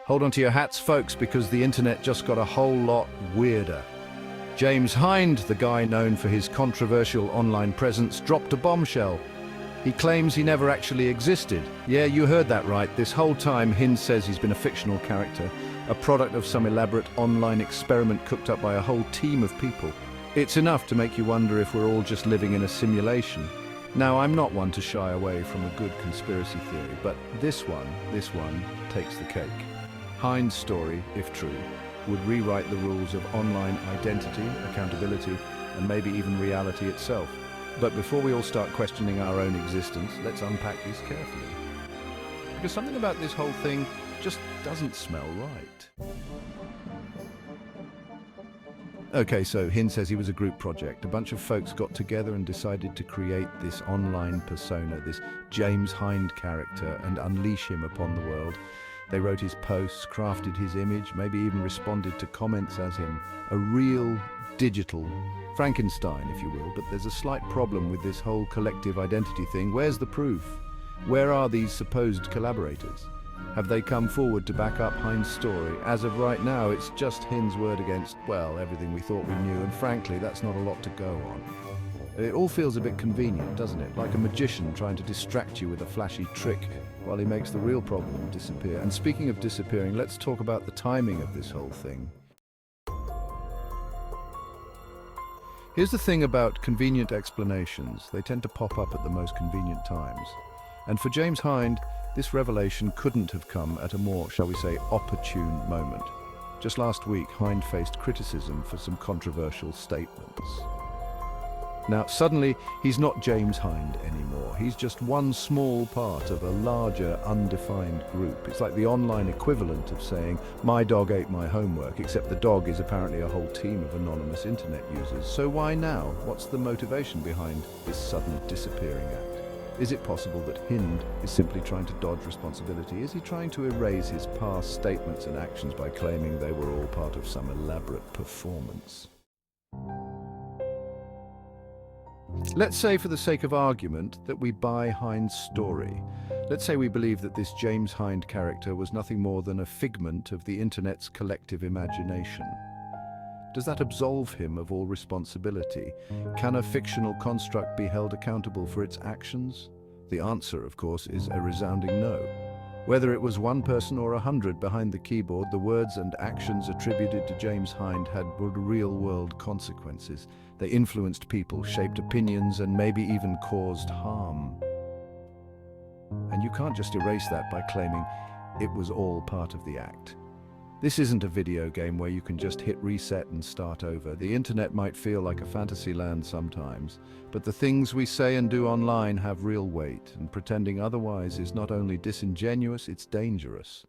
Hold on to your hats, folks, because the internet just got a whole lot weirder. James Hind, the guy known for his controversial online presence, dropped a bombshell. He claims he never actually existed. Yeah, you heard that right. This whole time, Hind says he's been a fictional character, a product of some elaborate online experiment cooked up by a whole team of people. It's enough to make you wonder if we're all just living in a simulation. Now, I'm not one to shy away from a good conspiracy theory, but this one takes the cake. Hind's story, if true, would rewrite the rules of online identity, accountability, and maybe even reality itself. But before we all start questioning our own existence, let's unpack this carefully. Because something about this whole thing just doesn't smell right. Okay, so Hind says he was a group project. A bunch of folks got together and decided to create this online persona, this James Hind character, and unleash him upon the world. They wrote his posts, crafted his image, maybe even responded to comments as him. A real digital Frankenstein, if you will, but there's a slight problem with this whole collective identity thing. Where's the proof? Where are these supposed collaborators? Have they come forward to back up Hind's story? As of right now, it's just Hind's word against, well, everything we thought we knew, and frankly, that's not a lot to go on. It all feels a bit convenient, doesn't it? Like a magician trying to distract you with a flashy trick while he makes the real problem disappear. And speaking of disappearing, let's talk about the timing of this whole thing. Here's the thing about convenient explanations. They tend to pop up at the most convenient times. And for James Hind, this revelation couldn't have come at a more, shall we say, opportune moment. Just last week, Hind faced criticism for some controversial statements. Now, suddenly, he's not James Hind anymore. He's just one small part of a larger, undefined group. It's like the online equivalent of saying, my dog ate my homework, except the dog is apparently a whole team of anonymous internet users. So why now? What's the motivation behind this sudden disappearing act? Is it possible that Hind is simply trying to dodge responsibility? Is he trying to erase his past statements and actions by claiming they were all part of some elaborate performance? Let's say, for the sake of argument, that we buy Hind's story. Let's say we believe that this James Hind character was nothing more than a figment of the internet's collective imagination. Does that absolve him of all responsibility? Can a fictional construct be held accountable for its actions? The answer, of course, is a resounding no. Whether it was one person or 100 behind the keyboard, the words and actions attributed to James Hind had real-world consequences. They influenced people, shaped opinions, and maybe even caused harm. And you can't just erase that by claiming it was all part of the act. This isn't a video game where you can just hit reset and start over. The internet might feel like a fantasy land sometimes, but the things we say and do online have real weight, and pretending otherwise is not only disingenuous, it's dangerous.